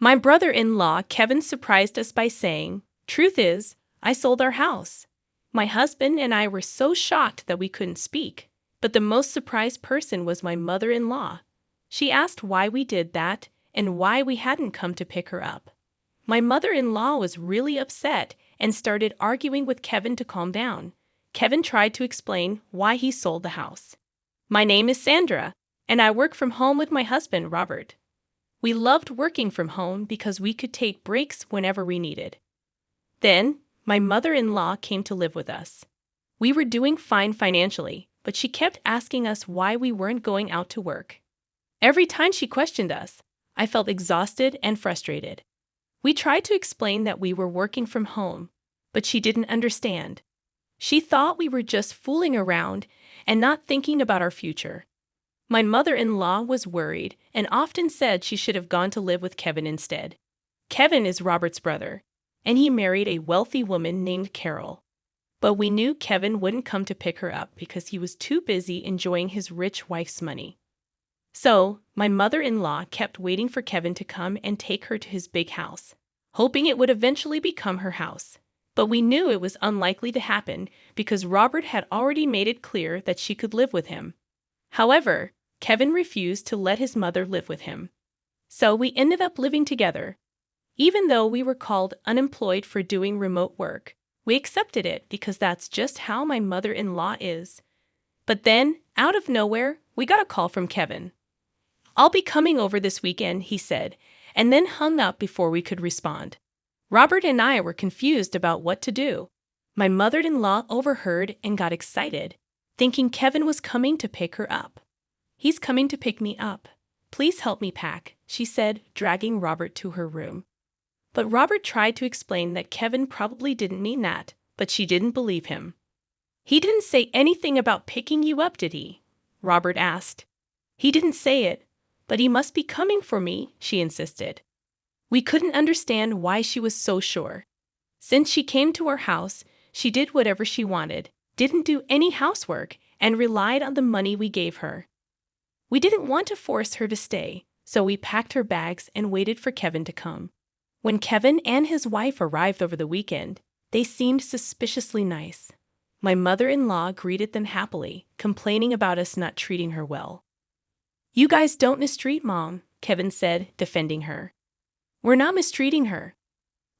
My brother-in-law, Kevin, surprised us by saying, "Truth is, I sold our house." My husband and I were so shocked that we couldn't speak. But the most surprised person was my mother-in-law. She asked why we did that and why we hadn't come to pick her up. My mother-in-law was really upset and started arguing with Kevin to calm down. Kevin tried to explain why he sold the house. "My name is Sandra, and I work from home with my husband, Robert. We loved working from home because we could take breaks whenever we needed." Then, my mother-in-law came to live with us. We were doing fine financially, but she kept asking us why we weren't going out to work. Every time she questioned us, I felt exhausted and frustrated. We tried to explain that we were working from home, but she didn't understand. She thought we were just fooling around and not thinking about our future. My mother-in-law was worried and often said she should have gone to live with Kevin instead. Kevin is Robert's brother, and he married a wealthy woman named Carol. But we knew Kevin wouldn't come to pick her up because he was too busy enjoying his rich wife's money. So, my mother-in-law kept waiting for Kevin to come and take her to his big house, hoping it would eventually become her house. But we knew it was unlikely to happen because Robert had already made it clear that she could live with him. However, Kevin refused to let his mother live with him. So we ended up living together. Even though we were called unemployed for doing remote work, we accepted it because that's just how my mother-in-law is. But then, out of nowhere, we got a call from Kevin. "I'll be coming over this weekend," he said, and then hung up before we could respond. Robert and I were confused about what to do. My mother-in-law overheard and got excited, thinking Kevin was coming to pick her up. "He's coming to pick me up. Please help me pack," she said, dragging Robert to her room. But Robert tried to explain that Kevin probably didn't mean that, but she didn't believe him. "He didn't say anything about picking you up, did he?" Robert asked. "He didn't say it, but he must be coming for me," she insisted. We couldn't understand why she was so sure. Since she came to our house, she did whatever she wanted, didn't do any housework, and relied on the money we gave her. We didn't want to force her to stay, so we packed her bags and waited for Kevin to come. When Kevin and his wife arrived over the weekend, they seemed suspiciously nice. My mother-in-law greeted them happily, complaining about us not treating her well. "You guys don't mistreat Mom," Kevin said, defending her. "We're not mistreating her.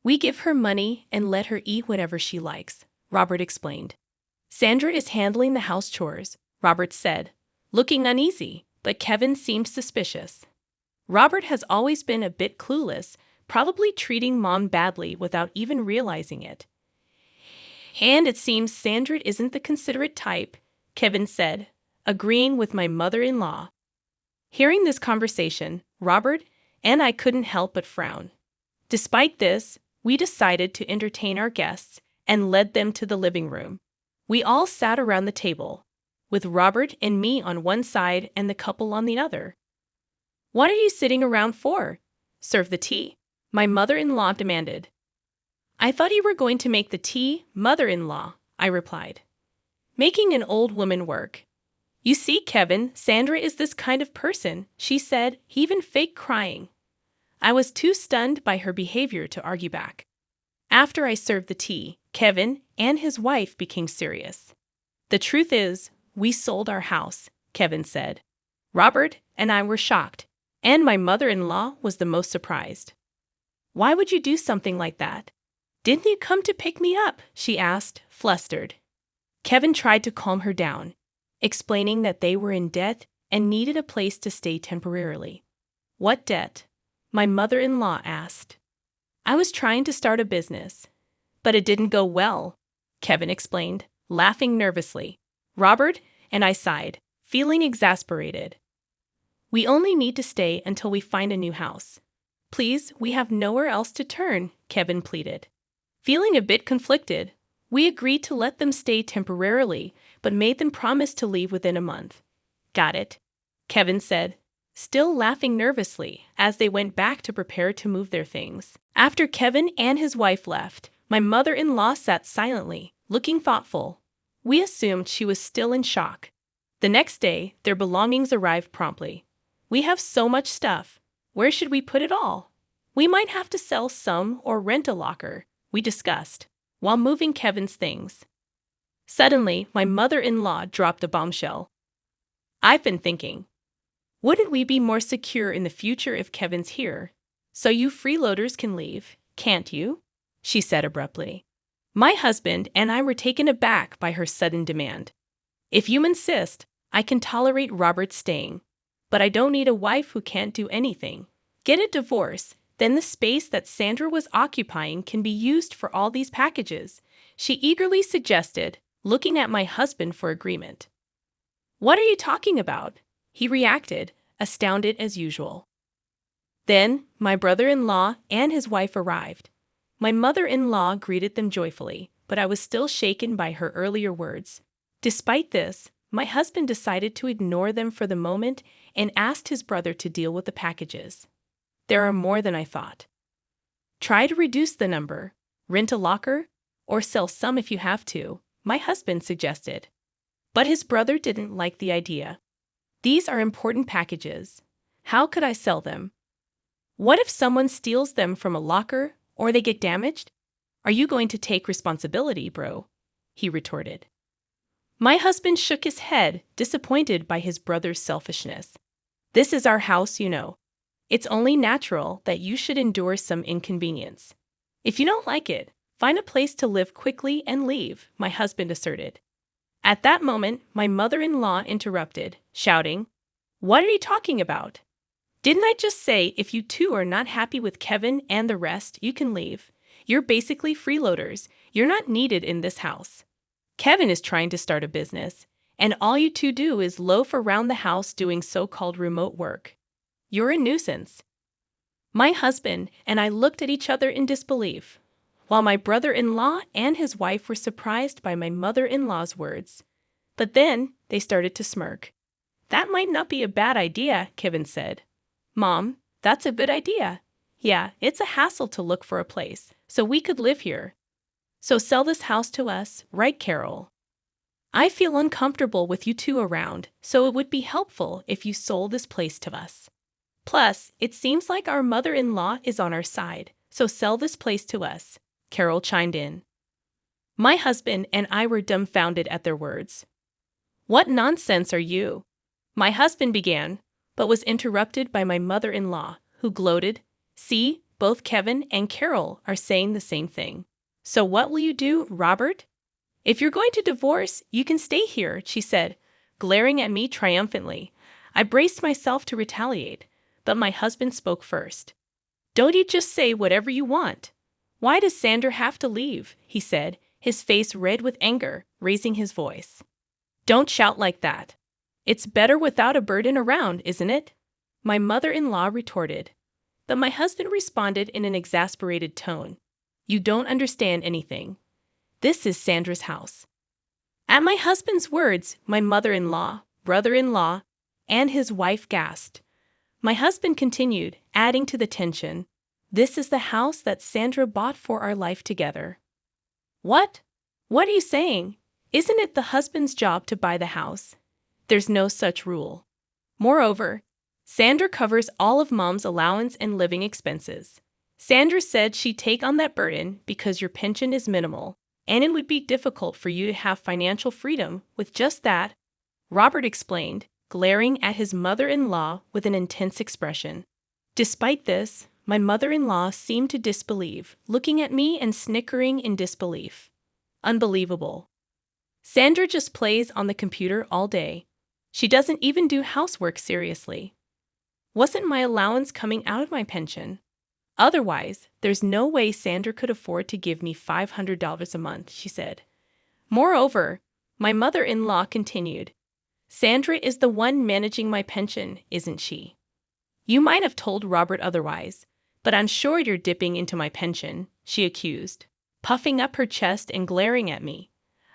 We give her money and let her eat whatever she likes," Robert explained. "Sandra is handling the house chores," Robert said, looking uneasy, but Kevin seemed suspicious. Robert has always been a bit clueless, probably treating Mom badly without even realizing it. "And it seems Sandra isn't the considerate type," Kevin said, agreeing with my mother-in-law. Hearing this conversation, Robert and I couldn't help but frown. Despite this, we decided to entertain our guests and led them to the living room. We all sat around the table, with Robert and me on one side and the couple on the other. "What are you sitting around for? Serve the tea," my mother-in-law demanded. "I thought you were going to make the tea, mother-in-law," I replied. Making an old woman work. "You see, Kevin, Sandra is this kind of person," she said, even fake crying. I was too stunned by her behavior to argue back. After I served the tea, Kevin and his wife became serious. "The truth is, we sold our house," Kevin said. Robert and I were shocked, and my mother-in-law was the most surprised. "Why would you do something like that? Didn't you come to pick me up?" she asked, flustered. Kevin tried to calm her down, explaining that they were in debt and needed a place to stay temporarily. "What debt?" my mother-in-law asked. "I was trying to start a business, but it didn't go well," Kevin explained, laughing nervously. Robert and I sighed, feeling exasperated. "We only need to stay until we find a new house. Please, we have nowhere else to turn," Kevin pleaded. Feeling a bit conflicted, we agreed to let them stay temporarily, but made them promise to leave within a month. "Got it," Kevin said, still laughing nervously as they went back to prepare to move their things. After Kevin and his wife left, my mother-in-law sat silently, looking thoughtful. We assumed she was still in shock. The next day, their belongings arrived promptly. "We have so much stuff. Where should we put it all?" We might have to sell some or rent a locker, we discussed, while moving Kevin's things. Suddenly, my mother-in-law dropped a bombshell. I've been thinking, wouldn't we be more secure in the future if Kevin's here? So you freeloaders can leave, can't you? She said abruptly. My husband and I were taken aback by her sudden demand. If you insist, I can tolerate Robert staying, but I don't need a wife who can't do anything. Get a divorce, then the space that Sandra was occupying can be used for all these packages, she eagerly suggested, looking at my husband for agreement. What are you talking about? He reacted, astounded as usual. Then, my brother-in-law and his wife arrived. My mother-in-law greeted them joyfully, but I was still shaken by her earlier words. Despite this, my husband decided to ignore them for the moment and asked his brother to deal with the packages. There are more than I thought. Try to reduce the number, rent a locker, or sell some if you have to, my husband suggested. But his brother didn't like the idea. These are important packages. How could I sell them? What if someone steals them from a locker or they get damaged? Are you going to take responsibility, bro? He retorted. My husband shook his head, disappointed by his brother's selfishness. This is our house, you know. It's only natural that you should endure some inconvenience. If you don't like it, find a place to live quickly and leave, my husband asserted. At that moment, my mother-in-law interrupted, shouting, What are you talking about? Didn't I just say if you two are not happy with Kevin and the rest, you can leave? You're basically freeloaders. You're not needed in this house. Kevin is trying to start a business, and all you two do is loaf around the house doing so-called remote work. You're a nuisance. My husband and I looked at each other in disbelief, while my brother-in-law and his wife were surprised by my mother-in-law's words. But then they started to smirk. That might not be a bad idea, Kevin said. Mom, that's a good idea. Yeah, it's a hassle to look for a place, so we could live here. So sell this house to us, right, Carol? I feel uncomfortable with you two around, so it would be helpful if you sold this place to us. Plus, it seems like our mother-in-law is on our side, so sell this place to us, Carol chimed in. My husband and I were dumbfounded at their words. What nonsense are you? My husband began, but was interrupted by my mother-in-law, who gloated, See, both Kevin and Carol are saying the same thing. So what will you do, Robert? If you're going to divorce, you can stay here, she said, glaring at me triumphantly. I braced myself to retaliate, but my husband spoke first. Don't you just say whatever you want? Why does Sandra have to leave? He said, his face red with anger, raising his voice. Don't shout like that. It's better without a burden around, isn't it? My mother-in-law retorted. But my husband responded in an exasperated tone. You don't understand anything. This is Sandra's house. At my husband's words, my mother-in-law, brother-in-law, and his wife gasped. My husband continued, adding to the tension. This is the house that Sandra bought for our life together. What? What are you saying? Isn't it the husband's job to buy the house? There's no such rule. Moreover, Sandra covers all of Mom's allowance and living expenses. Sandra said she'd take on that burden because your pension is minimal, and it would be difficult for you to have financial freedom with just that, Robert explained, glaring at his mother-in-law with an intense expression. Despite this, my mother-in-law seemed to disbelieve, looking at me and snickering in disbelief. Unbelievable. Sandra just plays on the computer all day. She doesn't even do housework seriously. Wasn't my allowance coming out of my pension? Otherwise, there's no way Sandra could afford to give me $500 a month, she said. Moreover, my mother-in-law continued, Sandra is the one managing my pension, isn't she? You might have told Robert otherwise, but I'm sure you're dipping into my pension, she accused, puffing up her chest and glaring at me.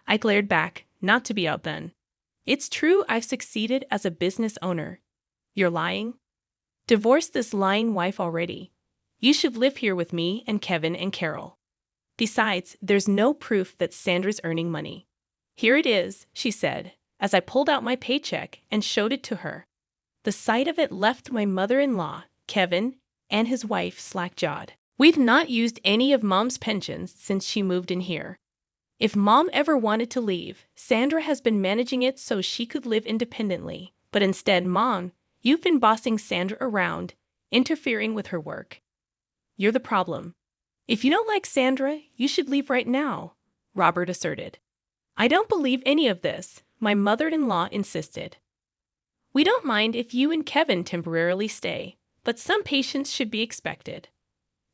I glared back, not to be outdone. It's true I've succeeded as a business owner. You're lying? Divorce this lying wife already. You should live here with me and Kevin and Carol. Besides, there's no proof that Sandra's earning money. Here it is, she said, as I pulled out my paycheck and showed it to her. The sight of it left my mother-in-law, Kevin, and his wife slack-jawed. We've not used any of Mom's pensions since she moved in here. If Mom ever wanted to leave, Sandra has been managing it so she could live independently. But instead, Mom, you've been bossing Sandra around, interfering with her work. You're the problem. If you don't like Sandra, you should leave right now, Robert asserted. I don't believe any of this, my mother-in-law insisted. We don't mind if you and Kevin temporarily stay, but some patience should be expected.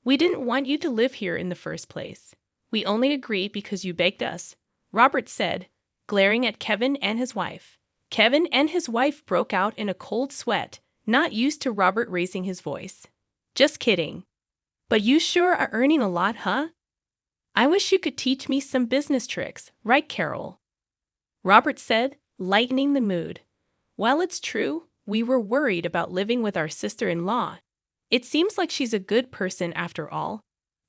We didn't want you to live here in the first place. We only agreed because you begged us, Robert said, glaring at Kevin and his wife. Kevin and his wife broke out in a cold sweat, not used to Robert raising his voice. Just kidding. But you sure are earning a lot, huh? I wish you could teach me some business tricks, right, Carol? Robert said, lightening the mood. Well, it's true, we were worried about living with our sister-in-law. It seems like she's a good person after all.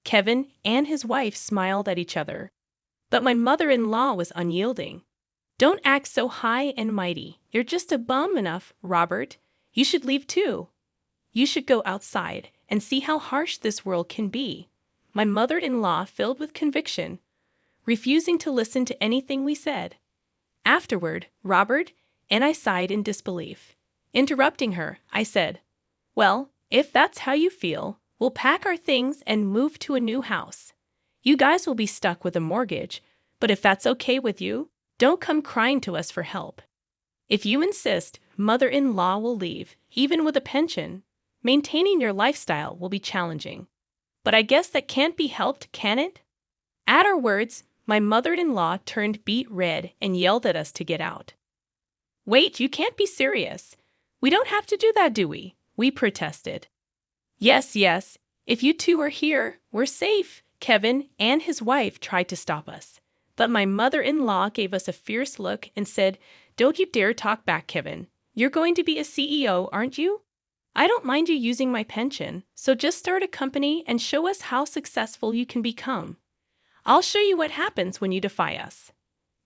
Kevin and his wife smiled at each other. But my mother-in-law was unyielding. Don't act so high and mighty. You're just a bum enough, Robert. You should leave too. You should go outside and see how harsh this world can be. My mother-in-law filled with conviction, refusing to listen to anything we said. Afterward, Robert and I sighed in disbelief. Interrupting her, I said, well, if that's how you feel, we'll pack our things and move to a new house. You guys will be stuck with a mortgage, but if that's okay with you, don't come crying to us for help. If you insist, mother-in-law will leave, even with a pension. Maintaining your lifestyle will be challenging. But I guess that can't be helped, can it? At our words, my mother-in-law turned beet red and yelled at us to get out. Wait, you can't be serious. We don't have to do that, do we? We protested. Yes, if you two are here, we're safe. Kevin and his wife tried to stop us. But my mother-in-law gave us a fierce look and said, don't you dare talk back, Kevin. You're going to be a CEO, aren't you? I don't mind you using my pension, so just start a company and show us how successful you can become. I'll show you what happens when you defy us.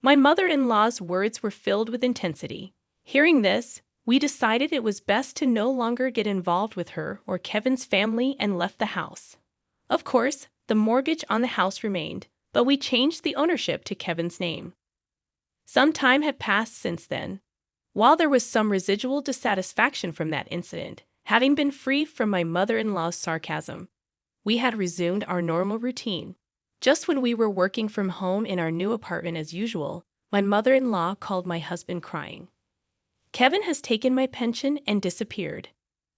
My mother-in-law's words were filled with intensity. Hearing this, we decided it was best to no longer get involved with her or Kevin's family and left the house. Of course, the mortgage on the house remained, but we changed the ownership to Kevin's name. Some time had passed since then. While there was some residual dissatisfaction from that incident, having been free from my mother-in-law's sarcasm, we had resumed our normal routine. Just when we were working from home in our new apartment as usual, my mother-in-law called my husband crying. Kevin has taken my pension and disappeared.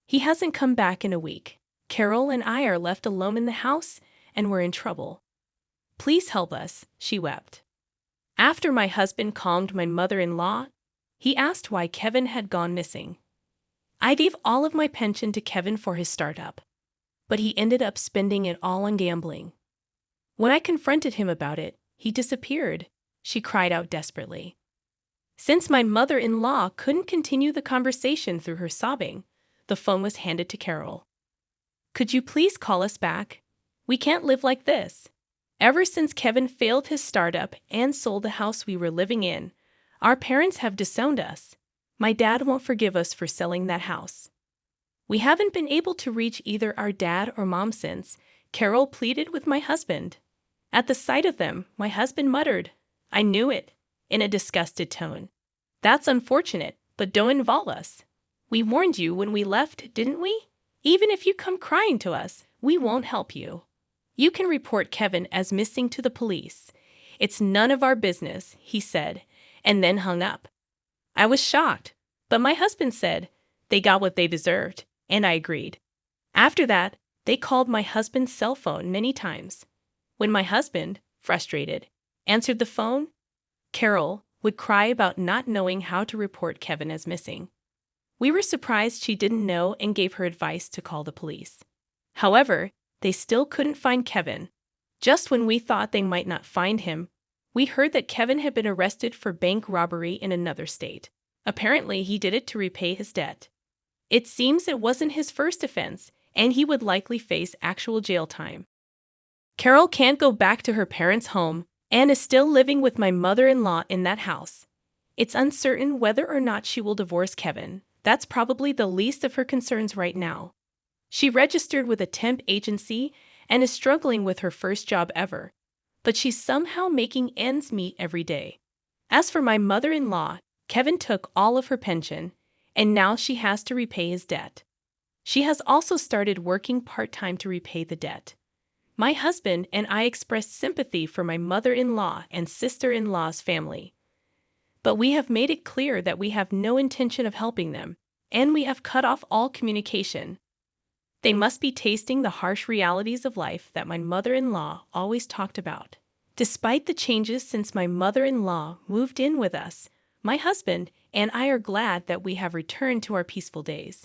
He hasn't come back in a week. Carol and I are left alone in the house, and we're in trouble. Please help us, she wept. After my husband calmed my mother-in-law, he asked why Kevin had gone missing. I gave all of my pension to Kevin for his startup, but he ended up spending it all on gambling. When I confronted him about it, he disappeared, she cried out desperately. Since my mother-in-law couldn't continue the conversation through her sobbing, the phone was handed to Carol. Could you please call us back? We can't live like this. Ever since Kevin failed his startup and sold the house we were living in, our parents have disowned us. My dad won't forgive us for selling that house. We haven't been able to reach either our dad or mom since, Carol pleaded with my husband. At the sight of them, my husband muttered, I knew it, in a disgusted tone. That's unfortunate, but don't involve us. We warned you when we left, didn't we? Even if you come crying to us, we won't help you. You can report Kevin as missing to the police. It's none of our business, he said, and then hung up. I was shocked, but my husband said they got what they deserved, and I agreed. After that, they called my husband's cell phone many times. When my husband, frustrated, answered the phone, Carol would cry about not knowing how to report Kevin as missing. We were surprised she didn't know and gave her advice to call the police. However, they still couldn't find Kevin. Just when we thought they might not find him, we heard that Kevin had been arrested for bank robbery in another state. Apparently, he did it to repay his debt. It seems it wasn't his first offense, and he would likely face actual jail time. Carol can't go back to her parents' home and is still living with my mother-in-law in that house. It's uncertain whether or not she will divorce Kevin. That's probably the least of her concerns right now. She registered with a temp agency and is struggling with her first job ever, but she's somehow making ends meet every day. As for my mother-in-law, Kevin took all of her pension, and now she has to repay his debt. She has also started working part-time to repay the debt. My husband and I expressed sympathy for my mother-in-law and sister-in-law's family, but we have made it clear that we have no intention of helping them, and we have cut off all communication. They must be tasting the harsh realities of life that my mother-in-law always talked about. Despite the changes since my mother-in-law moved in with us, my husband and I are glad that we have returned to our peaceful days.